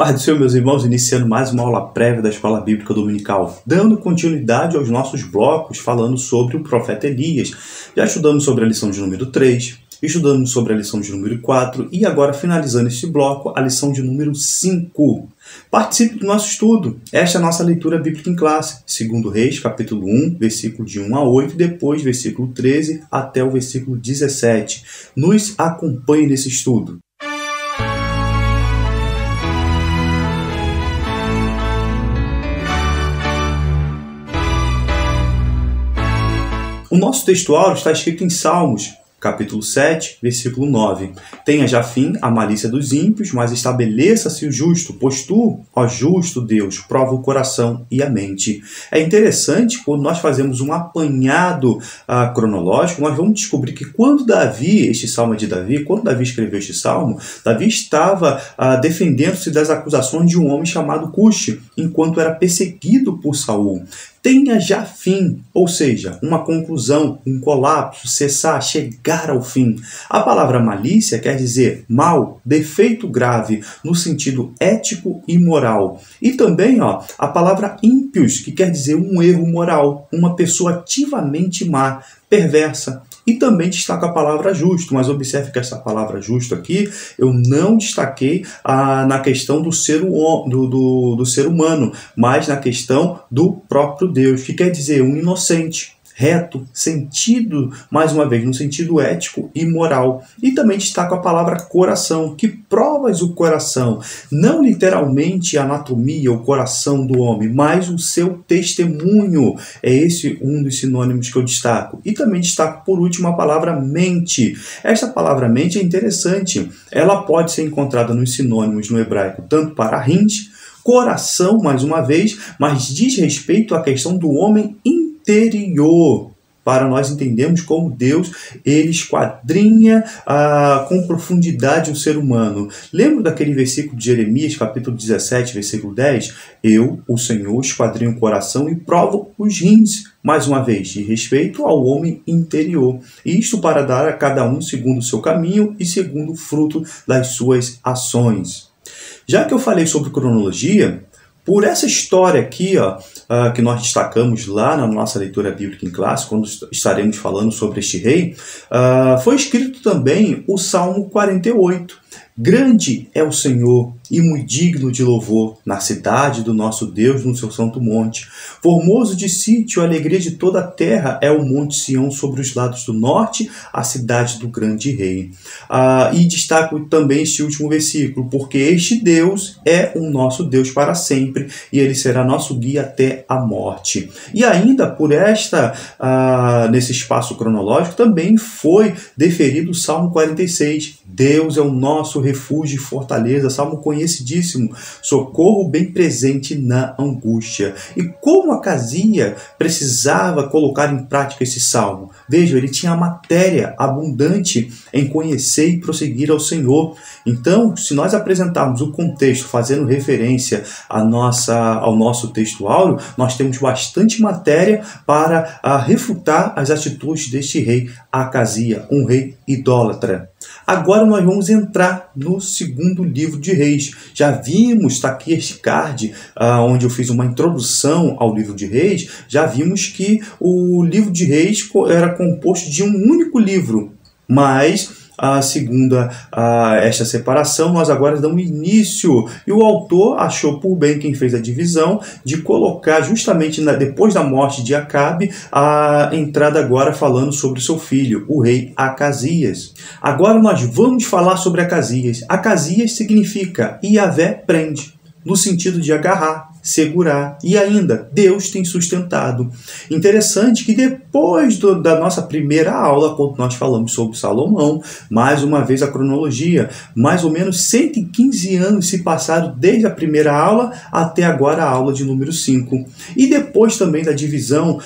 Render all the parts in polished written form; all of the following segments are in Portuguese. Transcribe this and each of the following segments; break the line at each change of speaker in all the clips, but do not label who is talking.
Pai do Senhor, meus irmãos, iniciando mais uma aula prévia da Escola Bíblica Dominical, dando continuidade aos nossos blocos, falando sobre o profeta Elias. Já estudamos sobre a lição de número 3, estudamos sobre a lição de número 4 e agora, finalizando este bloco, a lição de número 5. Participe do nosso estudo. Esta é a nossa leitura bíblica em classe. 2 Reis, capítulo 1, versículo de 1 a 8, e depois versículo 13 até o versículo 17. Nos acompanhe nesse estudo. O nosso textuário está escrito em Salmos, capítulo 7, versículo 9. Tenha já fim a malícia dos ímpios, mas estabeleça-se o justo, pois tu, ó justo Deus, prova o coração e a mente. É interessante, quando nós fazemos um apanhado cronológico, nós vamos descobrir que quando este salmo é de Davi, quando Davi escreveu este salmo, Davi estava defendendo-se das acusações de um homem chamado Cuxi, enquanto era perseguido por Saul. Tenha já fim, ou seja, uma conclusão, um colapso, cessar, chegar ao fim. A palavra malícia quer dizer mal, defeito grave, no sentido ético e moral. E também a palavra ímpios, que quer dizer um erro moral, uma pessoa ativamente má, perversa. E também destaca a palavra justo, mas observe que essa palavra justo aqui eu não destaquei na questão do ser humano, mas na questão do próprio Deus, que quer dizer um inocente, reto, sentido, mais uma vez, no sentido ético e moral. E também destaca a palavra coração, que provas o coração, não literalmente a anatomia, o coração do homem, mas o seu testemunho. É esse um dos sinônimos que eu destaco. E também destaco, por último, a palavra mente. Esta palavra mente é interessante. Ela pode ser encontrada nos sinônimos no hebraico, tanto para rins, coração, mais uma vez, mas diz respeito à questão do homem interior, para nós entendermos como Deus ele esquadrinha com profundidade o ser humano. Lembra daquele versículo de Jeremias, capítulo 17, versículo 10? Eu, o Senhor, esquadrinho o coração e provo os rins, mais uma vez, de respeito ao homem interior. Isto para dar a cada um segundo o seu caminho e segundo o fruto das suas ações. Já que eu falei sobre cronologia, por essa história aqui, que nós destacamos lá na nossa leitura bíblica em classe, quando estaremos falando sobre este rei, foi escrito também o Salmo 48. Grande é o Senhor e muito digno de louvor na cidade do nosso Deus, no seu santo monte. Formoso de sítio, a alegria de toda a terra é o monte Sião sobre os lados do norte, a cidade do grande rei. E destaco também este último versículo, porque este Deus é o nosso Deus para sempre e ele será nosso guia até a morte. E ainda por nesse espaço cronológico também foi deferido o Salmo 46. Deus é o nosso refúgio e fortaleza, salmo conhecidíssimo, socorro bem presente na angústia. E como Acazia precisava colocar em prática esse salmo? Vejam, ele tinha matéria abundante em conhecer e prosseguir ao Senhor. Então, se nós apresentarmos o contexto fazendo referência ao nosso texto áureo, nós temos bastante matéria para refutar as atitudes deste rei Acazia, um rei idólatra. Agora nós vamos entrar no segundo livro de Reis. Já vimos, está aqui este card, onde eu fiz uma introdução ao livro de Reis, já vimos que o livro de Reis era composto de um único livro, mas segundo esta separação, nós agora damos início. E o autor achou por bem, quem fez a divisão, de colocar justamente depois da morte de Acabe, a entrada agora falando sobre o seu filho, o rei Acazias. Agora nós vamos falar sobre Acazias. Acazias significa Yahvé prende, no sentido de agarrar, segurar, e ainda Deus tem sustentado. Interessante que depois da nossa primeira aula, quando nós falamos sobre Salomão, mais uma vez a cronologia, mais ou menos 115 anos se passaram desde a primeira aula até agora a aula de número 5. E depois também da divisão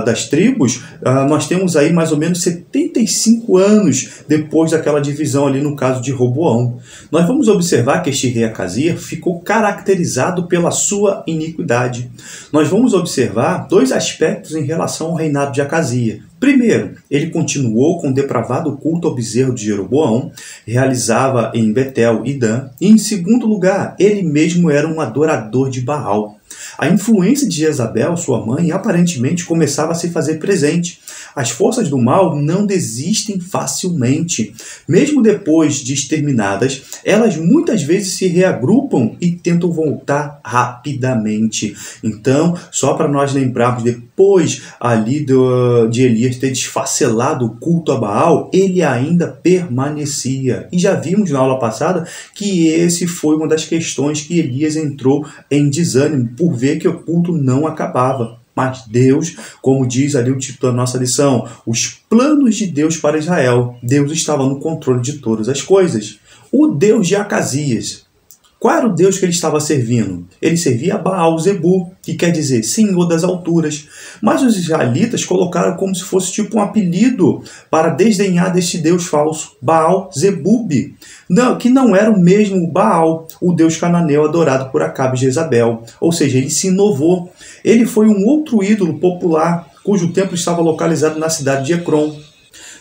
das tribos, nós temos aí mais ou menos 75 anos depois daquela divisão ali no caso de Roboão. Nós vamos observar que este rei Acazia ficou caracterizado pela pela sua iniquidade. Nós vamos observar dois aspectos em relação ao reinado de Acasias. Primeiro, ele continuou com o depravado culto ao bezerro de Jeroboão, realizava em Betel e Dan. E em segundo lugar, ele mesmo era um adorador de Baal. A influência de Jezabel, sua mãe, aparentemente começava a se fazer presente. As forças do mal não desistem facilmente. Mesmo depois de exterminadas, elas muitas vezes se reagrupam e tentam voltar rapidamente. Então, só para nós lembrarmos, depois ali de Elias ter desfacelado o culto a Baal, ele ainda permanecia. E já vimos na aula passada que esse foi uma das questões que Elias entrou em desânimo, por ver que o culto não acabava. Mas Deus, como diz ali o título da nossa lição, os planos de Deus para Israel, Deus estava no controle de todas as coisas. O Deus de Acasias, qual era o Deus que ele estava servindo? Ele servia a Baal-zebu, que quer dizer Senhor das alturas. Mas os israelitas colocaram como se fosse tipo um apelido para desdenhar deste Deus falso, Baal-zebub, que não era o mesmo Baal, o Deus cananeu adorado por Acabe e Jezabel. Ou seja, ele se inovou. Ele foi um outro ídolo popular, cujo templo estava localizado na cidade de Ecrom.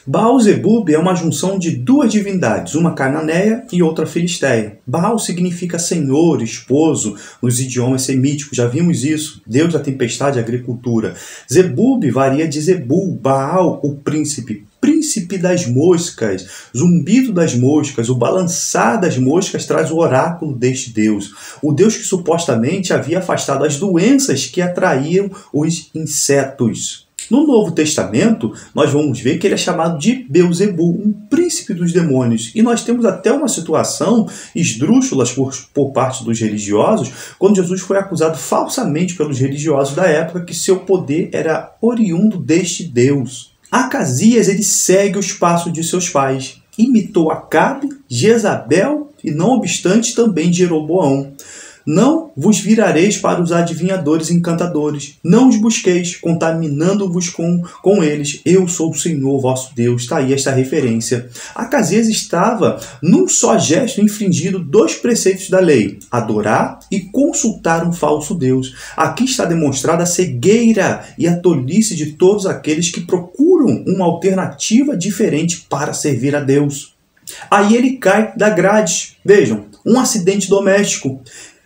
Baal-zebub é uma junção de duas divindades, uma cananeia e outra filisteia. Baal significa senhor, esposo, nos idiomas semíticos, já vimos isso, Deus da tempestade e agricultura. Zebub varia de Zebul, Baal, o príncipe das moscas, zumbido das moscas, o balançar das moscas traz o oráculo deste Deus. O Deus que supostamente havia afastado as doenças que atraíam os insetos. No Novo Testamento, nós vamos ver que ele é chamado de Beuzebu, um príncipe dos demônios. E nós temos até uma situação esdrúxula por parte dos religiosos, quando Jesus foi acusado falsamente pelos religiosos da época que seu poder era oriundo deste Deus. Acasias, ele segue os passos de seus pais. Imitou Acabe, Jezabel e, não obstante, também Jeroboão. Não vos virareis para os adivinhadores e encantadores. Não os busqueis, contaminando-vos com eles. Eu sou o Senhor, vosso Deus. Está aí esta referência. Acasias estava, num só gesto, infringindo dois preceitos da lei: adorar e consultar um falso Deus. Aqui está demonstrada a cegueira e a tolice de todos aqueles que procuram uma alternativa diferente para servir a Deus. Aí ele cai da grade. Vejam, um acidente doméstico.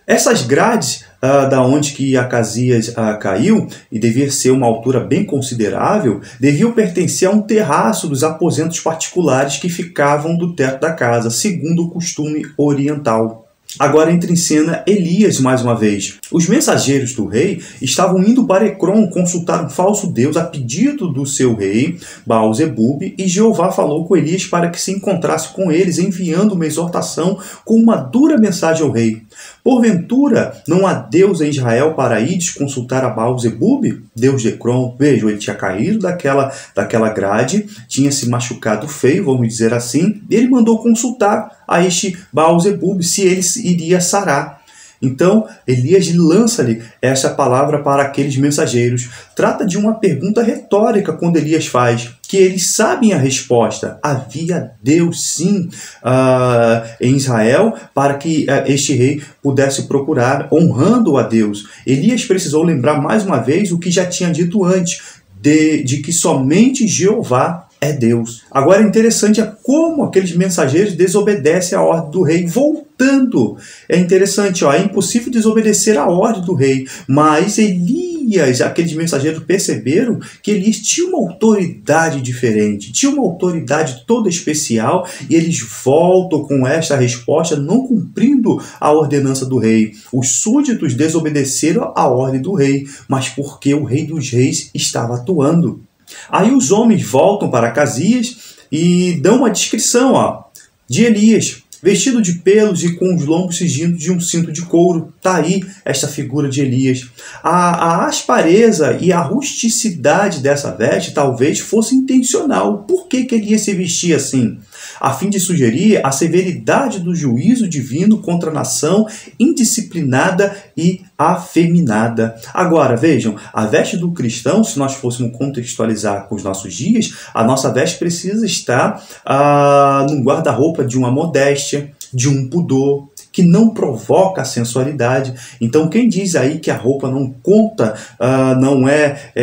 Essas grades, da onde que Acasias caiu, e devia ser uma altura bem considerável, deviam pertencer a um terraço dos aposentos particulares que ficavam do teto da casa, segundo o costume oriental. Agora entra em cena Elias mais uma vez. Os mensageiros do rei estavam indo para Ecrom consultar um falso Deus a pedido do seu rei, Baal-zebub, e Jeová falou com Elias para que se encontrasse com eles, enviando uma exortação com uma dura mensagem ao rei. Porventura, não há Deus em Israel para ides consultar a Baal-zebub, Deus de Ecrom? Vejam, ele tinha caído daquela grade, tinha se machucado feio, vamos dizer assim, e ele mandou consultar a este Baal-zebub se ele iria sarar. Então, Elias lança-lhe essa palavra para aqueles mensageiros. Trata de uma pergunta retórica quando Elias faz, que eles sabem a resposta. Havia Deus, sim, em Israel, para que este rei pudesse procurar, honrando a Deus. Elias precisou lembrar mais uma vez o que já tinha dito antes, de que somente Jeová é Deus. Agora, interessante é como aqueles mensageiros desobedecem a ordem do rei, voltando. É interessante, é impossível desobedecer a ordem do rei, mas Elias, aqueles mensageiros perceberam que Elias tinha uma autoridade diferente, tinha uma autoridade toda especial, e eles voltam com esta resposta, não cumprindo a ordenança do rei. Os súditos desobedeceram a ordem do rei, mas porque o rei dos reis estava atuando. Aí os homens voltam para Acasias e dão uma descrição de Elias, vestido de pelos e com os lombos cingidos de um cinto de couro. Está aí esta figura de Elias. A aspareza e a rusticidade dessa veste talvez fosse intencional. Por que Elias se vestia assim? A fim de sugerir a severidade do juízo divino contra a nação indisciplinada e afeminada. Agora, vejam, a veste do cristão, se nós fôssemos contextualizar com os nossos dias, a nossa veste precisa estar num guarda-roupa de uma modéstia, de um pudor. que não provoca a sensualidade. Então quem diz aí que a roupa não conta,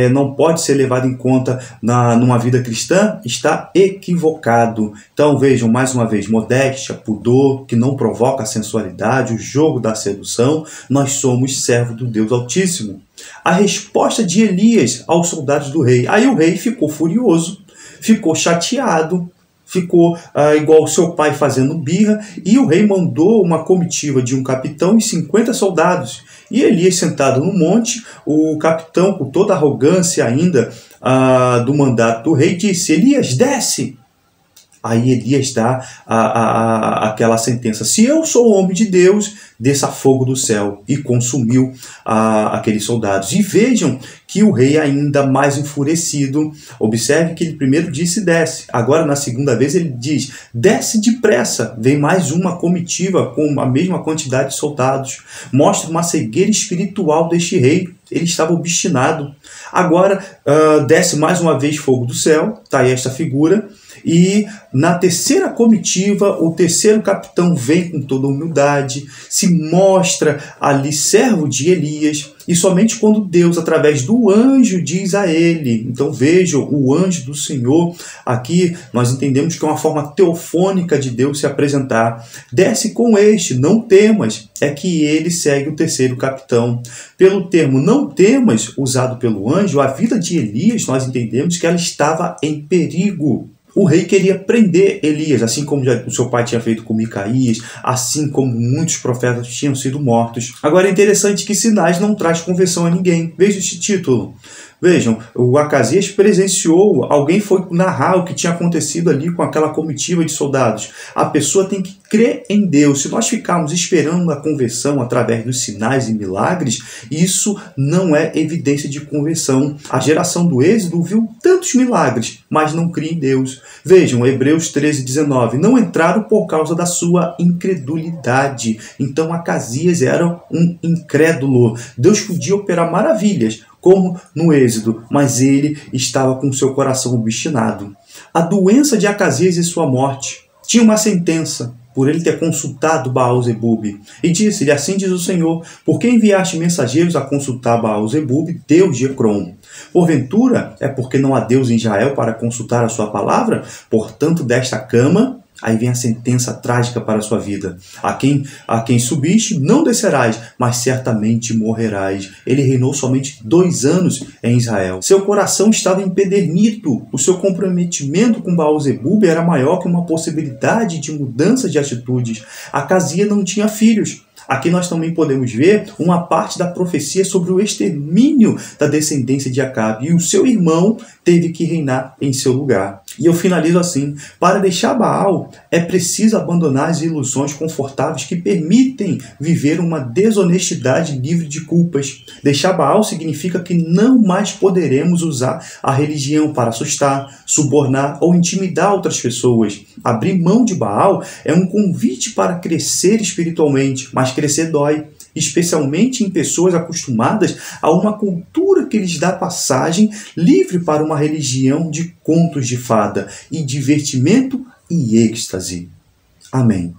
não pode ser levado em conta numa vida cristã, está equivocado. Então vejam mais uma vez, modéstia, pudor, que não provoca a sensualidade, o jogo da sedução, nós somos servos do Deus Altíssimo. A resposta de Elias aos soldados do rei. Aí o rei ficou furioso, ficou chateado, ficou igual o seu pai fazendo birra, e o rei mandou uma comitiva de um capitão e 50 soldados. E Elias sentado no monte, o capitão, com toda a arrogância ainda do mandato do rei, disse: Elias, desce! Aí Elias dá aquela sentença: se eu sou o homem de Deus, desça fogo do céu, e consumiu aqueles soldados. E vejam que o rei, ainda mais enfurecido, observe que ele primeiro disse desce, agora na segunda vez ele diz desce depressa. Vem mais uma comitiva com a mesma quantidade de soldados. Mostra uma cegueira espiritual deste rei. Ele estava obstinado. Agora desce mais uma vez fogo do céu, está aí esta figura. E na terceira comitiva, o terceiro capitão vem com toda humildade, se mostra ali servo de Elias, e somente quando Deus, através do anjo, diz a ele. Então vejam, o anjo do Senhor, aqui nós entendemos que é uma forma teofônica de Deus se apresentar. Desce com este, não temas, é que ele segue o terceiro capitão. Pelo termo não temas, usado pelo anjo, a vida de Elias, nós entendemos que ela estava em perigo. O rei queria prender Elias, assim como o seu pai tinha feito com Micaías, assim como muitos profetas tinham sido mortos. Agora é interessante que Sinais não traz conversão a ninguém. Veja este título. Vejam, o Acasias presenciou, alguém foi narrar o que tinha acontecido ali com aquela comitiva de soldados. A pessoa tem que crer em Deus. Se nós ficarmos esperando a conversão através dos sinais e milagres, isso não é evidência de conversão. A geração do Êxodo viu tantos milagres, mas não cria em Deus. Vejam, Hebreus 13:19, não entraram por causa da sua incredulidade. Então Acasias era um incrédulo. Deus podia operar maravilhas, como no Êxodo, mas ele estava com seu coração obstinado. A doença de Acasias e sua morte tinha uma sentença, por ele ter consultado Baal-zebub. E disse-lhe: assim diz o Senhor, por que enviaste mensageiros a consultar Baal-zebub, Deus de Ecrom? Porventura é porque não há Deus em Israel para consultar a sua palavra? Portanto, desta cama, aí vem a sentença trágica para a sua vida. A quem subiste, não descerás, mas certamente morrerás. Ele reinou somente 2 anos em Israel. Seu coração estava empedernido. O seu comprometimento com Baal-zebub era maior que uma possibilidade de mudança de atitudes. Acasias não tinha filhos. Aqui nós também podemos ver uma parte da profecia sobre o extermínio da descendência de Acabe. E o seu irmão teve que reinar em seu lugar. E eu finalizo assim: para deixar Baal, é preciso abandonar as ilusões confortáveis que permitem viver uma desonestidade livre de culpas. Deixar Baal significa que não mais poderemos usar a religião para assustar, subornar ou intimidar outras pessoas. Abrir mão de Baal é um convite para crescer espiritualmente, mas crescer dói, especialmente em pessoas acostumadas a uma cultura que lhes dá passagem livre para uma religião de contos de fada e divertimento e êxtase. Amém.